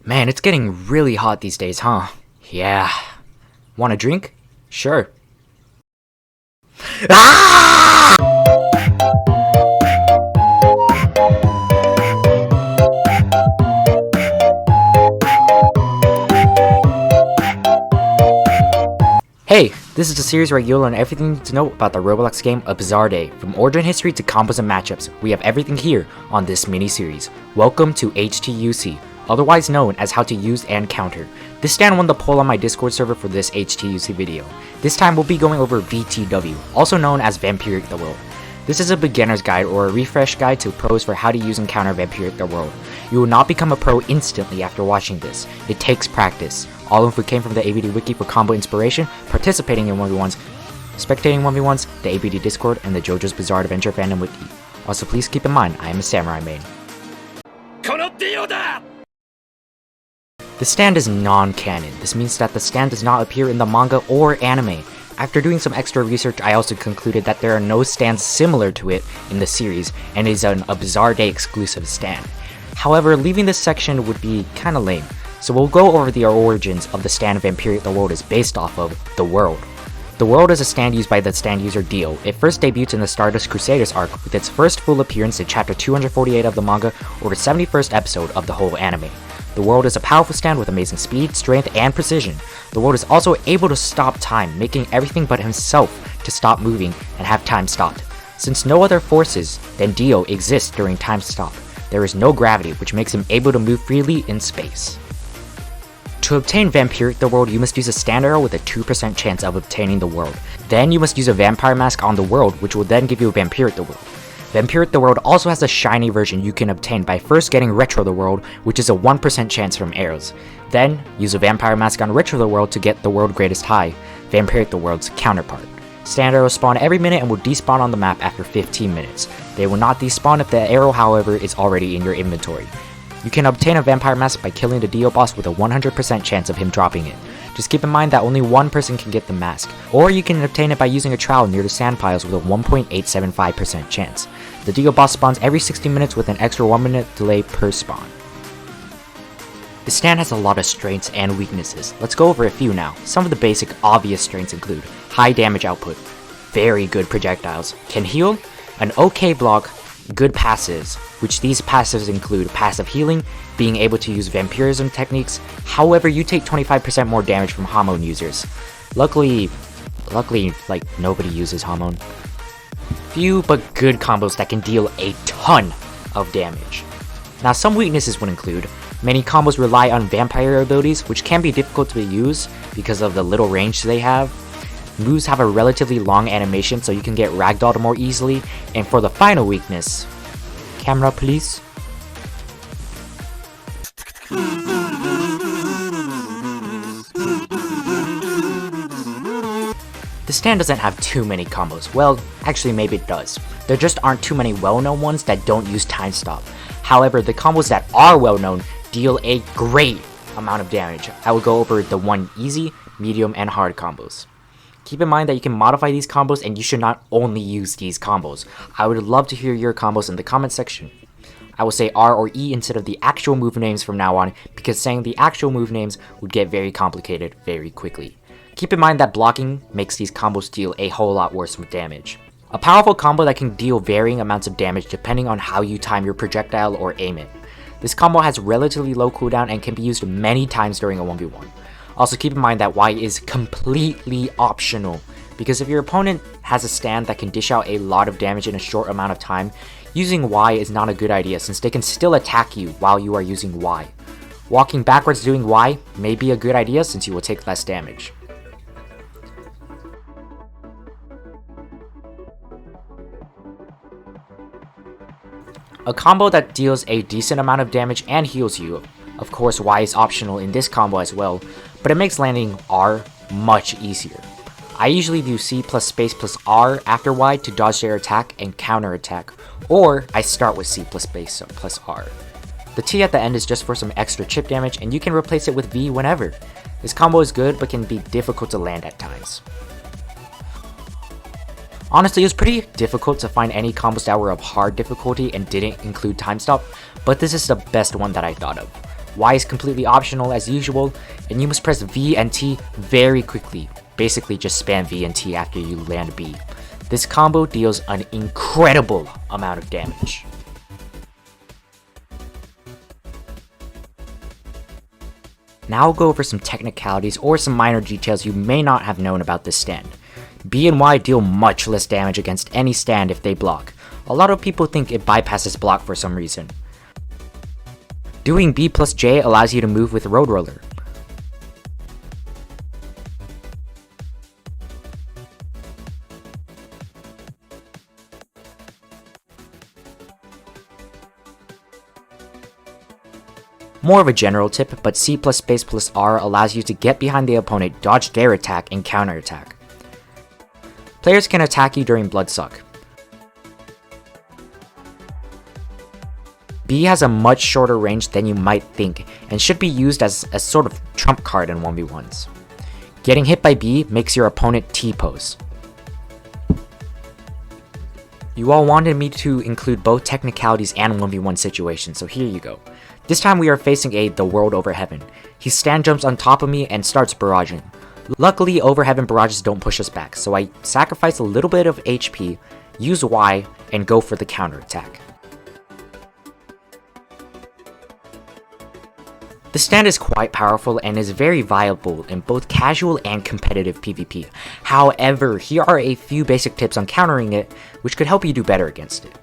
Man, it's getting really hot these days, huh? Yeah. Want a drink? Sure. Ah! Hey, this is a series where you'll learn everything you need to know about the Roblox game ABizarreDay. From origin history to combos and matchups, we have everything here on this mini-series. Welcome to HTUC, otherwise known as How to Use and Counter. This stand won the poll on my Discord server for this HTUC video. This time we'll be going over VTW, also known as Vampiric the World. This is a beginner's guide or a refresh guide to pros for how to use and counter Vampiric the World. You will not become a pro instantly after watching this. It takes practice. All info came from the ABD Wiki for combo inspiration, participating in 1v1s, spectating 1v1s, the ABD Discord, and the JoJo's Bizarre Adventure fandom Wiki. Also please keep in mind, I am a samurai main. The stand is non-canon. This means that the stand does not appear in the manga or anime. After doing some extra research, I also concluded that there are no stands similar to it in the series, and is an ABizarreDay exclusive stand. However, leaving this section would be kinda lame, so we'll go over the origins of the stand Vampiric the World is based off of, The World. The World is a stand used by the stand user Dio. It first debuts in the Stardust Crusaders arc with its first full appearance in chapter 248 of the manga, or the 71st episode of the whole anime. The World is a powerful stand with amazing speed, strength, and precision. The World is also able to stop time, making everything but himself to stop moving and have time stopped. Since no other forces than Dio exist during time stop, there is no gravity, which makes him able to move freely in space. To obtain Vampiric the World, you must use a stand arrow with a 2% chance of obtaining the world. Then you must use a vampire mask on the world, which will then give you Vampiric the World. Vampiric the World also has a shiny version you can obtain by first getting Retro the World, which is a 1% chance from arrows. Then, use a vampire mask on Retro the World to get the World Greatest High, Vampiric the World's counterpart. Stand arrows spawn every minute and will despawn on the map after 15 minutes. They will not despawn if the arrow, however, is already in your inventory. You can obtain a vampire mask by killing the Dio boss with a 100% chance of him dropping it. Just keep in mind that only one person can get the mask, or you can obtain it by using a trowel near the sand piles with a 1.875% chance. The Dio boss spawns every 60 minutes with an extra 1 minute delay per spawn. The stand has a lot of strengths and weaknesses. Let's go over a few now. Some of the basic obvious strengths include high damage output, very good projectiles, can heal, an okay block, good passives, which these passives include passive healing, being able to use vampirism techniques. However, you take 25% more damage from hormone users. Luckily, like, nobody uses hormone. Few but good combos that can deal a ton of damage. Now, some weaknesses would include many combos rely on vampire abilities, which can be difficult to use because of the little range they have. Moves have a relatively long animation, so you can get ragdolled more easily. And for the final weakness, camera please. The stand doesn't have too many combos. Well, actually maybe it does. There just aren't too many well-known ones that don't use time stop. However, the combos that are well-known deal a great amount of damage. I will go over the 1 easy, medium, and hard combos. Keep in mind that you can modify these combos and you should not only use these combos. I would love to hear your combos in the comment section. I will say R or E instead of the actual move names from now on, because saying the actual move names would get very complicated very quickly. Keep in mind that blocking makes these combos deal a whole lot worse with damage. A powerful combo that can deal varying amounts of damage depending on how you time your projectile or aim it. This combo has relatively low cooldown and can be used many times during a 1v1. Also keep in mind that Y is completely optional, because if your opponent has a stand that can dish out a lot of damage in a short amount of time, using Y is not a good idea since they can still attack you while you are using Y. Walking backwards doing Y may be a good idea since you will take less damage. A combo that deals a decent amount of damage and heals you. Of course, Y is optional in this combo as well, but it makes landing R much easier. I usually do C plus space plus R after Y to dodge their attack and counter attack, or I start with C plus space plus R. The T at the end is just for some extra chip damage, and you can replace it with V whenever. This combo is good but can be difficult to land at times. Honestly, it was pretty difficult to find any combos that were of hard difficulty and didn't include time stop, but this is the best one that I thought of. Y is completely optional as usual, and you must press V and T very quickly. Basically just spam V and T after you land B. This combo deals an incredible amount of damage. Now I'll go over some technicalities or some minor details you may not have known about this stand. B and Y deal much less damage against any stand if they block. A lot of people think it bypasses block for some reason. Doing B plus J allows you to move with Road Roller. More of a general tip, but C plus space plus R allows you to get behind the opponent, dodge their attack, and counterattack. Players can attack you during Bloodsuck. B has a much shorter range than you might think, and should be used as a sort of trump card in 1v1s. Getting hit by B makes your opponent T-pose. You all wanted me to include both technicalities and 1v1 situations, so here you go. This time we are facing the world over heaven. He stand jumps on top of me and starts barraging. Luckily, over heaven barrages don't push us back, so I sacrifice a little bit of HP, use Y, and go for the counterattack. The stand is quite powerful and is very viable in both casual and competitive PvP. However, here are a few basic tips on countering it, which could help you do better against it.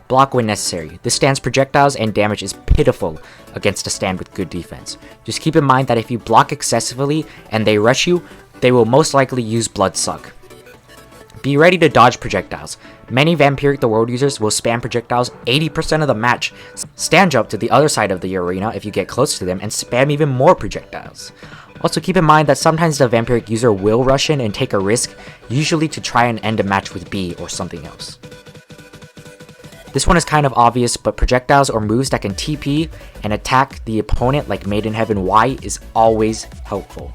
Block when necessary. This stand's projectiles and damage is pitiful against a stand with good defense. Just keep in mind that if you block excessively and they rush you, they will most likely use Bloodsuck. Be ready to dodge projectiles. Many Vampiric the World users will spam projectiles 80% of the match. Stand jump to the other side of the arena if you get close to them and spam even more projectiles. Also keep in mind that sometimes the Vampiric user will rush in and take a risk, usually to try and end a match with B or something else. This one is kind of obvious, but projectiles or moves that can TP and attack the opponent like Made in Heaven Y is always helpful.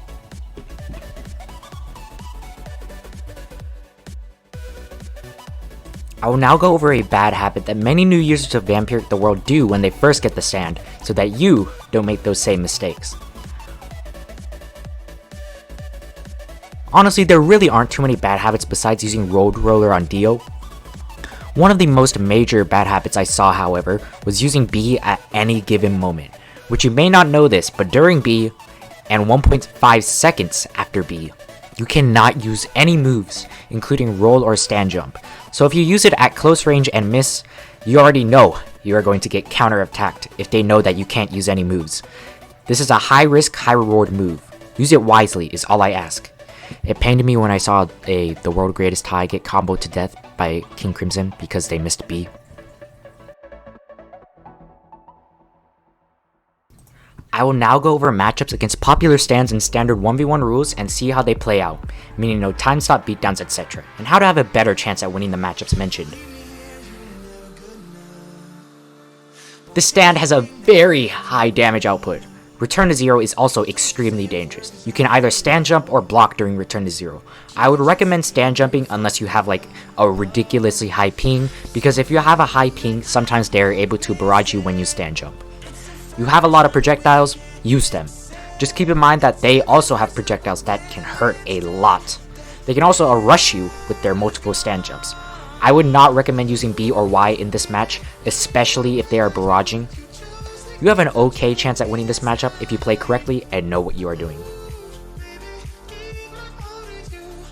I will now go over a bad habit that many new users of Vampiric the World do when they first get the stand, so that you don't make those same mistakes. Honestly, there really aren't too many bad habits besides using Road Roller on Dio. One of the most major bad habits I saw, however, was using B at any given moment, which you may not know this, but during B, and 1.5 seconds after B, you cannot use any moves, including roll or stand jump. So if you use it at close range and miss, you already know you are going to get counter-attacked if they know that you can't use any moves. This is a high risk, high reward move. Use it wisely is all I ask. It pained me when I saw the world greatest tie get comboed to death by King Crimson because they missed B. I will now go over matchups against popular stands in standard 1v1 rules and see how they play out, meaning no time stop beatdowns, etc., and how to have a better chance at winning the matchups mentioned. This stand has a very high damage output. Return to zero is also extremely dangerous. You can either stand jump or block during return to zero. I would recommend stand jumping unless you have like a ridiculously high ping, because if you have a high ping, sometimes they're able to barrage you when you stand jump. You have a lot of projectiles, use them. Just keep in mind that they also have projectiles that can hurt a lot. They can also rush you with their multiple stand jumps. I would not recommend using B or Y in this match, especially if they are barraging. You have an okay chance at winning this matchup if you play correctly and know what you are doing.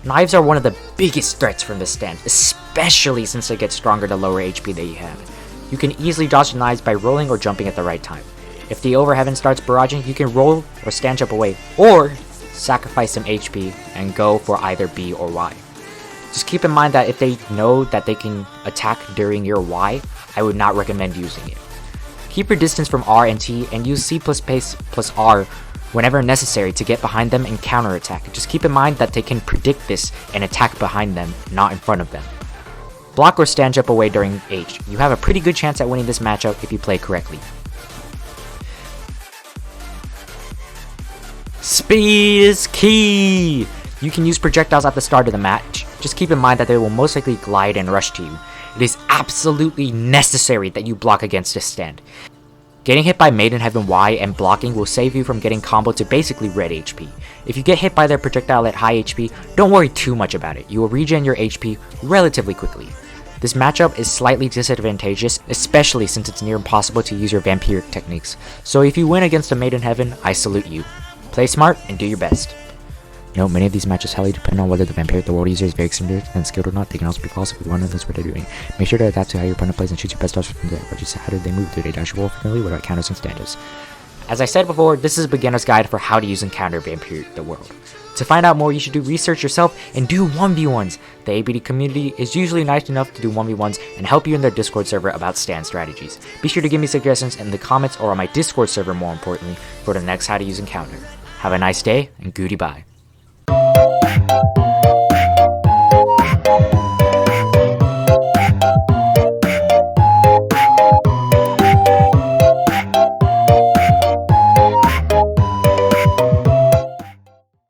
Knives are one of the biggest threats from this stand, especially since they get stronger the lower HP that you have. You can easily dodge the knives by rolling or jumping at the right time. If the over heaven starts barraging, you can roll or stand jump away, or sacrifice some HP and go for either B or Y. Just keep in mind that if they know that they can attack during your Y, I would not recommend using it. Keep your distance from R and T and use C plus space plus R whenever necessary to get behind them and counterattack. Just keep in mind that they can predict this and attack behind them, not in front of them. Block or stand jump away during H. You have a pretty good chance at winning this matchup if you play correctly. Speed is key! You can use projectiles at the start of the match. Just keep in mind that they will most likely glide and rush to you. It is absolutely necessary that you block against this stand. Getting hit by Maiden Heaven Y and blocking will save you from getting comboed to basically red HP. If you get hit by their projectile at high HP, don't worry too much about it, you will regen your HP relatively quickly. This matchup is slightly disadvantageous, especially since it's near impossible to use your Vampiric techniques, so if you win against a Maiden Heaven, I salute you. Play smart and do your best. Note, many of these matches highly depend on whether the Vampiric the world user is very experienced and skilled or not. They can also be false if one of those what they're doing. Make sure to adapt to how your opponent plays and choose your best option from there. But just how do they move? Do they dash roll frequently? What about counters and standards? As I said before, this is a beginner's guide for how to use and counter Vampiric the world. To find out more, you should do research yourself and do 1v1s. The ABD community is usually nice enough to do 1v1s and help you in their Discord server about stand strategies. Be sure to give me suggestions in the comments or on my Discord server, more importantly, for the next how to use and counter. Have a nice day and goodbye.